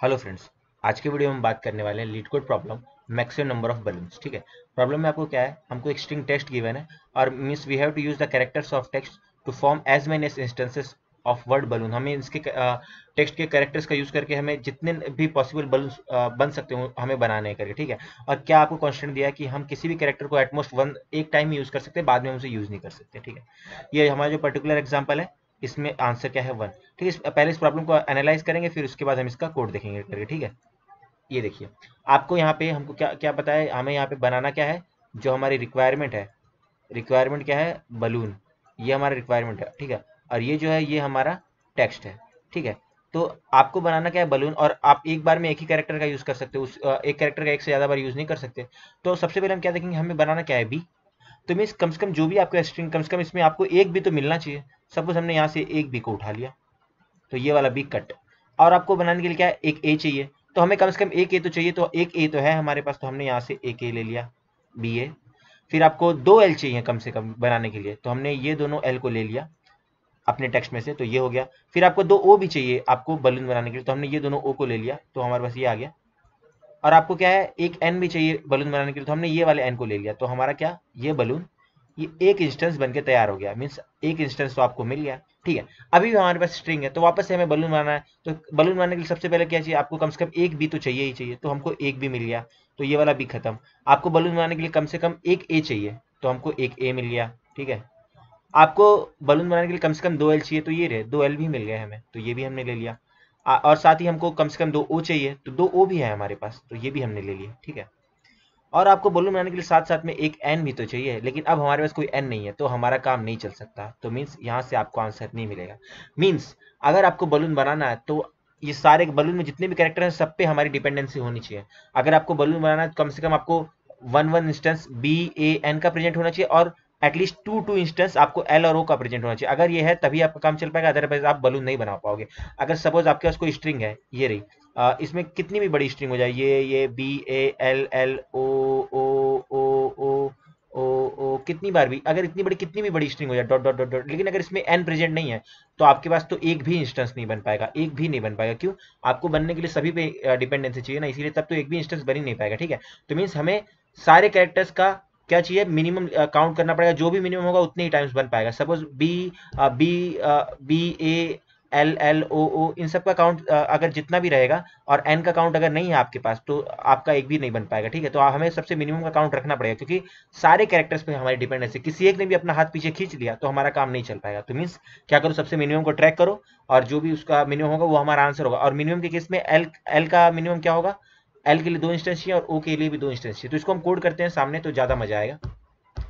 Hello friends. आज के video में हम बात करने वाले हैं leet code problem maximum number of balloons. ठीक है। प्रॉब्लम में आपको क्या है, हमको एक स्ट्रिंग टेक्स्ट गिवन है और means we have to use the characters of text to form as many instances of word balloon. हमें इसके टेक्स्ट के कैरेक्टर्स का यूज करके हमें जितने भी पॉसिबल बलून बन सकते हो हमें बनाने करके। ठीक है। और क्या आपको कॉन्स्टेंट दिया है कि हम किसी भी कैरेक्टर को एटमोस्ट वन एक टाइम यूज कर सकते हैं, बाद में हम उसे यूज नहीं कर सकते। ठीक है। ये हमारा जो पर्टिकुलर एग्जाम्पल है, इसमें आंसर क्या है, वन। ठीक है। पहले इस प्रॉब्लम को एनालाइज करेंगे, फिर उसके बाद हम इसका कोड देखेंगे करके। ठीक है। ये देखिए, आपको यहाँ पे हमको क्या क्या पता है, हमें यहाँ पे बनाना क्या है, जो हमारी रिक्वायरमेंट है। रिक्वायरमेंट क्या है, बलून। ये हमारा रिक्वायरमेंट है। ठीक है। और ये जो है ये हमारा टेक्स्ट है। ठीक है। तो आपको बनाना क्या है, बलून। और आप एक बार में एक ही कैरेक्टर का यूज कर सकते हो, एक कैरेक्टर का एक से ज्यादा बार यूज नहीं कर सकते। तो सबसे पहले हम क्या देखेंगे, हमें बनाना क्या है, बी। तो मीन्स कम से कम जो भी आपका स्ट्रिंग, कम से कम इसमें आपको एक भी तो मिलना चाहिए। सपोज हमने यहाँ से एक बी को उठा लिया, तो ये वाला बी कट। और आपको बनाने के लिए क्या है, एक ए चाहिए। तो हमें कम से कम एक ए तो चाहिए, तो एक ए तो है हमारे पास, तो हमने यहाँ से एक ए ले लिया, बी ए। फिर आपको दो एल चाहिए कम से कम बनाने के लिए, तो हमने ये दोनों एल को ले लिया अपने टेक्स्ट में से, तो ये हो गया। फिर आपको दो ओ भी चाहिए आपको बलून बनाने के लिए, तो हमने ये दोनों ओ को ले लिया, तो हमारे पास ये आ गया। और आपको क्या है, एक एन भी चाहिए बलून बनाने के लिए, तो हमने ये वाले एन को ले लिया, तो हमारा क्या, ये बलून, ये एक इंस्टेंस बन के तैयार हो गया। मीन्स एक इंस्टेंस तो आपको मिल गया। ठीक है। अभी भी हमारे पास स्ट्रिंग है, तो वापस से हमें बलून बनाना है। तो बलून बनाने के लिए सबसे पहले क्या चाहिए, आपको कम से कम एक बी तो चाहिए ही चाहिए, तो हमको एक बी मिल गया, तो ये वाला बी खत्म। आपको बलून बनाने के लिए कम से कम एक ए चाहिए, तो हमको एक ए मिल गया। ठीक है। आपको बलून बनाने के लिए कम से कम दो एल चाहिए, तो ये रहे दो एल भी मिल गए हमें, तो ये भी हमने ले लिया। और साथ ही हमको कम से कम दो ओ चाहिए, तो दो ओ भी है हमारे पास, तो ये भी हमने ले लिया। ठीक है। और आपको बलून बनाने के लिए साथ साथ में एक एन भी तो चाहिए, लेकिन अब हमारे पास कोई एन नहीं है, तो हमारा काम नहीं चल सकता। तो मीन्स यहाँ से आपको आंसर नहीं मिलेगा। मीन्स अगर आपको बलून बनाना है, तो ये सारे बलून में जितने भी कैरेक्टर हैं सब पे हमारी डिपेंडेंसी होनी चाहिए। अगर आपको बलून बनाना है, तो कम से कम आपको one one instance B A N का प्रेजेंट होना चाहिए, और एटलीस्ट टू टू इंस्टेंस आपको एल और ओ का प्रेजेंट होना चाहिए। अगर ये है तभी आपका काम चल पाएगा, अदरवाइज आप बलून नहीं बना पाओगे। अगर सपोज आपके पास कोई स्ट्रिंग है, ये रही, इसमें कितनी भी बड़ी स्ट्रिंग हो जाए, ये B A L L O O O O O O कितनी बार भी, अगर इतनी बड़ी कितनी भी बड़ी स्ट्रिंग हो जाए, डॉट डॉट डॉट डॉट, लेकिन अगर इसमें एन प्रेजेंट नहीं है, तो आपके पास तो एक भी इंस्टेंस नहीं बन पाएगा, एक भी नहीं बन पाएगा। क्यों? आपको बनने के लिए सभी पे डिपेंडेंसी चाहिए ना, इसीलिए तब तो एक भी इंस्टेंस बन ही नहीं पाएगा। ठीक है। तो मीन्स हमें सारे कैरेक्टर्स का क्या चाहिए, मिनिमम काउंट करना पड़ेगा, जो भी मिनिमम होगा उतने ही टाइम्स बन पाएगा। Suppose B B B A L L O O इन सब का काउंट अगर जितना भी रहेगा, और एन का काउंट अगर नहीं है आपके पास, तो आपका एक भी नहीं बन पाएगा। ठीक है। तो हमें सबसे मिनिमम का काउंट रखना पड़ेगा, क्योंकि सारे कैरेक्टर्स पे हमारी डिपेंडेंसी, किसी एक ने भी अपना हाथ पीछे खींच लिया तो हमारा काम नहीं चल पाएगा। तो मीन्स क्या करो, सबसे मिनिमम को ट्रैक करो, और जो भी उसका मिनिमम होगा वो हमारा आंसर होगा। और मिनिमम के केस में एल एल का मिनिमम क्या होगा, एल के लिए दो इंस्टेंस चाहिए और ओ के लिए भी दो इंस्टेंस चाहिए। तो इसको हम कोड करते हैं सामने, तो ज्यादा मजा आएगा।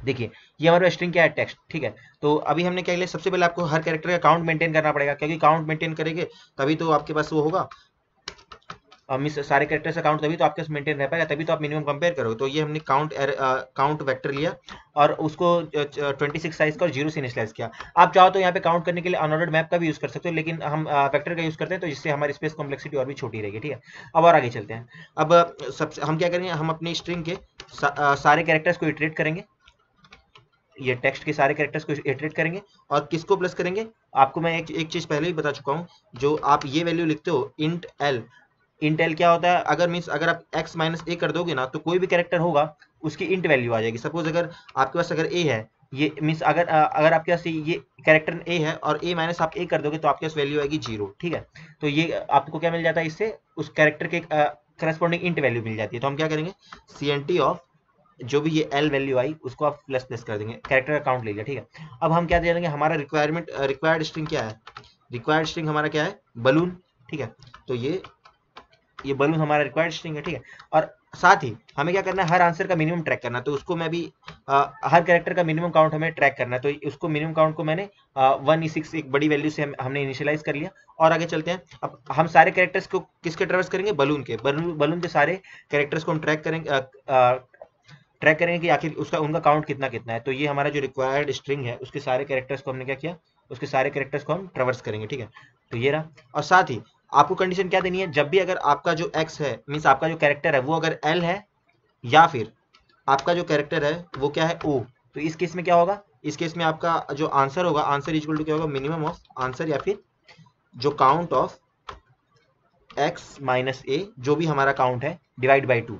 देखिए, ये हमारा स्ट्रिंग क्या है, टेक्स्ट। ठीक है। तो अभी हमने क्या किया, सबसे पहले आपको हर कैरेक्टर का काउंट मेंटेन करना पड़ेगा, क्योंकि काउंट मेंटेन करेंगे तभी तो आपके पास वो होगा, मिस सारे कैरेक्टर्स का काउंट, तभी तो आपके पास मेंटेन रह पाएगा, तभी तो आप मिनिमम कंपेयर करोगे। तो ये हमने काउंट वेक्टर लिया और उसको 26 साइज का और जीरो से इनिशियलाइज किया। आप चाहो तो यहाँ पे काउंट करने के लिए अनऑर्डर्ड मैप का भी यूज कर सकते हो, लेकिन हम वेक्टर का यूज करते हैं, तो जिससे हमारी स्पेस कॉम्प्लेक्सिटी और भी छोटी रहेगी। ठीक है। अब और आगे चलते हैं। अब सबसे हम क्या करेंगे, हम अपनी स्ट्रिंग के सारे कैरेक्टर्स को इटरेट करेंगे, ये टेक्स्ट के सारे कैरेक्टर्स को इटरेट करेंगे। और किसको प्लस करेंगे, आपको मैं एक चीज पहले ही बता चुका हूँ। जो आप ये वैल्यू लिखते हो इंट एल, इंट एल क्या होता है, अगर मीन्स अगर आप x माइनस ए कर दोगे ना, तो कोई भी कैरेक्टर होगा उसकी इंट वैल्यू आ जाएगी। सपोज अगर आपके पास अगर ए है, ये मीन्स अगर आपके पास ये कैरेक्टर ए है और ए माइनस आप ए कर दोगे, तो आपके पास वैल्यू आएगी जीरो। ठीक है। तो ये आपको क्या मिल जाता है, इससे उस कैरेक्टर के करस्पॉन्डिंग इंट वैल्यू मिल जाती है। तो हम क्या करेंगे, सी एन टी ऑफ जो भी ये एल वैल्यू आई उसको आप प्लस प्लस कर देंगे, कैरेक्टर का काउंट ले लिया। ठीक है। अब हम क्या दे देंगे, हमारा रिक्वायर्ड स्ट्रिंग क्या है, रिक्वायर्ड स्ट्रिंग हमारा क्या है, बलून। ठीक है। तो ये बलून हमारा रिक्वायर्ड स्ट्रिंग है। ठीक है। और साथ ही हमें क्या करना है, हर आंसर का मिनिमम ट्रैक करना है, तो उसको मैं भी हर कैरेक्टर का मिनिमम काउंट हमें ट्रैक करना है, तो उसको मिनिमम काउंट को मैंने 1E6 एक बड़ी वैल्यू से हमने इनिशियलाइज कर लिया। और आगे चलते हैं। अब हम सारे कैरेक्टर्स को किसके ट्रेवर्स करेंगे, बलून के सारे कैरेक्टर्स को हम ट्रैक करेंगे कि आखिर उसका उनका काउंट कितना कितना है। तो ये हमारा जो रिक्वायर्ड स्ट्रिंग है, उसके सारे कैरेक्टर्स को हमने क्या किया, उसके सारे कैरेक्टर्स को हम ट्रेवर्स करेंगे। ठीक है। तो ये रहा। और साथ ही आपको कंडीशन क्या देनी है, जब भी अगर आपका जो x है, मीन्स आपका जो कैरेक्टर है वो अगर l है, या फिर आपका जो कैरेक्टर है वो क्या है, o, तो इस केस में क्या होगा, इस केस में आपका जो आंसर होगा, आंसर इक्वल टू क्या होगा, मिनिमम ऑफ आंसर, या फिर जो काउंट ऑफ एक्स माइनस ए, जो भी हमारा काउंट है, डिवाइड बाई 2।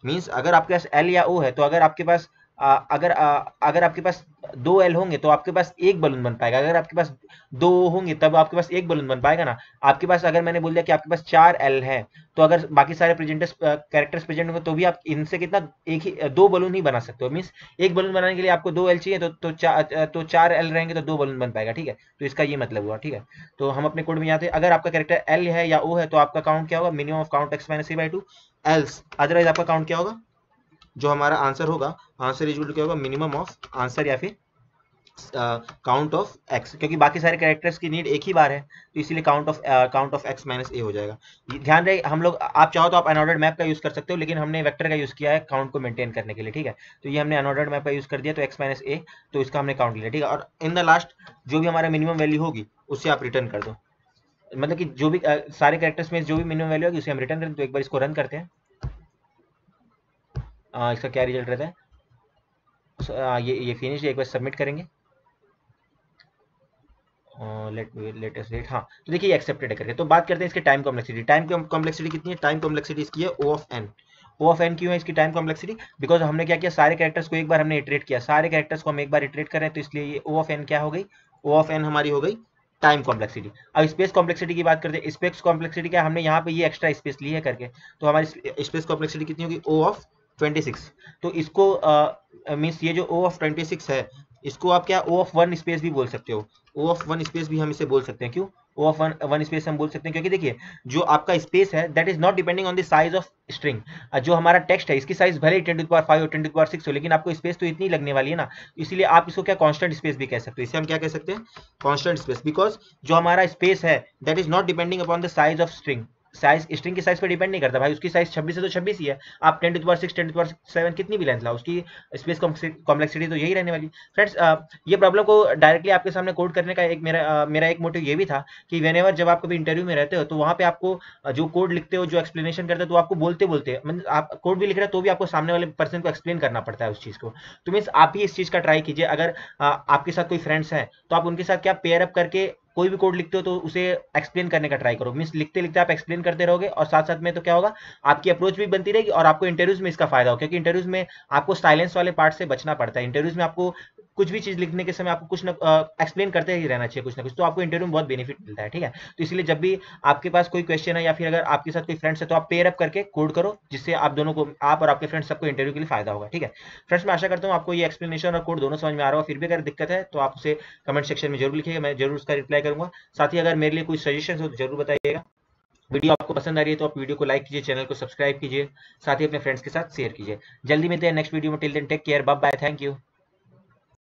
मीन्स अगर आपके पास एल या ओ है तो अगर आपके पास अगर आपके पास 2 एल होंगे तो आपके पास एक बलून बन पाएगा, अगर आपके पास 2 होंगे तब आपके पास एक बलून बन पाएगा ना। आपके पास अगर मैंने बोल दिया कि आपके पास 4 एल है, तो अगर बाकी सारे प्रेजेंटर्स कैरेक्टर्स प्रेजेंट होंगे तो भी आप इनसे कितना एक ही 2 बलून ही बना सकते हो। मीन्स एक बलून बनाने के लिए आपको 2 एल चाहिए, तो 4 एल रहेंगे तो 2 बलून बन पाएगा, ठीक है। तो इसका ये मतलब हुआ, ठीक है। तो हम अपने कोड में जाते हैं, अगर आपका कैरेक्टर एल है या ओ है तो आपका काउंट क्या होगा, minimum of count x minus A by 2। Else otherwise आपका काउंट क्या होगा, जो हमारा आंसर होगा, आंसर इज क्या होगा, मिनिमम ऑफ आंसर या फिर काउंट ऑफ एक्स, क्योंकि बाकी सारे कैरेक्टर्स की नीड एक ही बार है, तो इसीलिए काउंट ऑफ एक्स माइनस ए हो जाएगा। ध्यान रहे हम लोग, आप चाहो तो आप अनऑर्डर्ड मैप का यूज कर सकते हो, लेकिन हमने वेक्टर का यूज किया है काउंट को मेंटेन करने के लिए, ठीक है। तो ये हमने अनऑर्डर्ड मैप का यूज कर दिया, तो एक्स माइनस ए, तो इसका हमने काउंट लिया, ठीक है। और इन द लास्ट जो भी हमारा मिनिमम वैल्यू होगी उससे आप रिटर्न कर दो, मतलब कि जो भी सारे कैरेक्टर्स में जो भी मिनिमम वैल्यू होगी उसे हम रिटर्न कर दो। तो एक बार इसको रन करते हैं, इसका क्या रिजल्ट रहता है। ये फिनिश, एक बार सबमिट करेंगे, लेट अस वेट। हाँ, तो देखिए एक्सेप्टेड है करके। तो बात करते हैं इसके टाइम कॉम्प्लेक्सिटी। टाइम कॉम्प्लेक्सिटी कितनी है, टाइम कॉम्प्लेक्सिटी इसकी है O of N. O of N क्यों है इसकी टाइम कॉम्प्लेक्सिटी, बिकॉज हमने क्या किया, सारे कैरेक्टर्स को एक बार हमने इटरेट किया, सारे कैरेक्टर्स को हम एक बार इटरेट कर रहे हैं, तो इसलिए ये ओ ऑफ एन क्या हो गई, ओ ऑफ एन हमारी हो गई टाइम कॉम्प्लेक्सिटी। अब स्पेस कॉम्प्लेक्सिटी की बात करते हैं। स्पेस कॉम्प्लेक्सिटी क्या, हमने यहाँ पे ये एक्स्ट्रा स्पेस ली है करके, तो हमारी स्पेस कॉम्प्लेक्सिटी कितनी होगी, ओ ऑफ 26। तो इसको मीन्स ये जो ओ ऑफ 26 है, इसको आप क्या ओ ऑफ 1 स्पेस भी बोल सकते हो। ओ ऑफ 1 स्पेस भी हम इसे बोल सकते हैं, क्यों ओ ऑफ 1 स्पेस हम बोल सकते हैं, क्योंकि देखिए जो आपका स्पेस है that is not depending on the size of string. जो हमारा टेक्स्ट है इसकी साइज भले ही 10⁵ और 10⁶ हो, लेकिन आपको स्पेस तो इतनी लगने वाली है ना, इसीलिए आप इसको क्या कांस्टेंट स्पेस भी कह सकते हो। इसे हम क्या कह सकते हैं, कांस्टेंट स्पेस, बिकॉज जो हमारा स्पेस है that is not depending upon the size of string. Size string की साइज पर डिपेंड नहीं करता भाई, उसकी साइज 26 है तो 26 ही है। आप 10⁶, 10⁶ कितनी भी लेंथ लाओ, उसकी स्पेस कॉम्प्लेक्सिटी तो यही रहने वाली। फ्रेंड्स, ये प्रॉब्लम को डायरेक्टली आपके सामने कोड करने का एक मेरा एक मोटिव ये भी था कि व्हेनेवर जब आप कभी इंटरव्यू में रहते हो तो वहाँ पे आपको जो कोड लिखते हो, जो एक्सप्लेनेशन करते हो, तो आपको बोलते बोलते मतलब आप कोड भी लिख रहे हो तो भी आपको सामने वाले पर्सन को एक्सप्लेन करना पड़ता है उस चीज़ को। तो मीन्स आप ही इस चीज़ का ट्राई कीजिए। अगर आपके साथ कोई फ्रेंड्स हैं तो आप उनके साथ क्या पेयर अप करके कोई भी कोड लिखते हो तो उसे एक्सप्लेन करने का ट्राई करो। मीन्स लिखते लिखते आप एक्सप्लेन करते रहोगे और साथ साथ में तो क्या होगा, आपकी अप्रोच भी बनती रहेगी और आपको इंटरव्यूज में इसका फायदा हो, क्योंकि इंटरव्यूज में आपको साइलेंस वाले पार्ट से बचना पड़ता है। इंटरव्यूज में आपको कुछ भी चीज लिखने के समय आपको कुछ ना एक्सप्लेन करते ही रहना चाहिए कुछ ना कुछ, तो आपको इंटरव्यू में बहुत बेनिफिट मिलता है, ठीक है। तो इसलिए जब भी आपके पास कोई क्वेश्चन है या फिर अगर आपके साथ कोई फ्रेंड्स है तो आप पेयर अप करके कोड करो, जिससे आप दोनों को, आप और आपके फ्रेंड्स सबको इंटरव्यू के लिए फायदा होगा, ठीक है। फ्रेंड्स, मैं आशा करता हूँ आपको ये एक्सप्लेनेशन और कोड दोनों समझ में आ रहा हो। फिर भी अगर दिक्कत है तो आप उसे कमेंट सेक्शन में जरूर लिखिएगा, मैं जरूर उसका रिप्लाई करूंगा। साथ ही अगर मेरे लिए कोई सजेशन हो तो जरूर बताइएगा। वीडियो आपको पसंद आ रही है तो आप वीडियो को लाइक कीजिए, चैनल को सब्सक्राइब कीजिए, साथ ही अपने फ्रेंड्स के साथ शेयर कीजिए। जल्दी मिलते हैं नेक्स्ट वीडियो में। Till then take care, bye bye, thank you.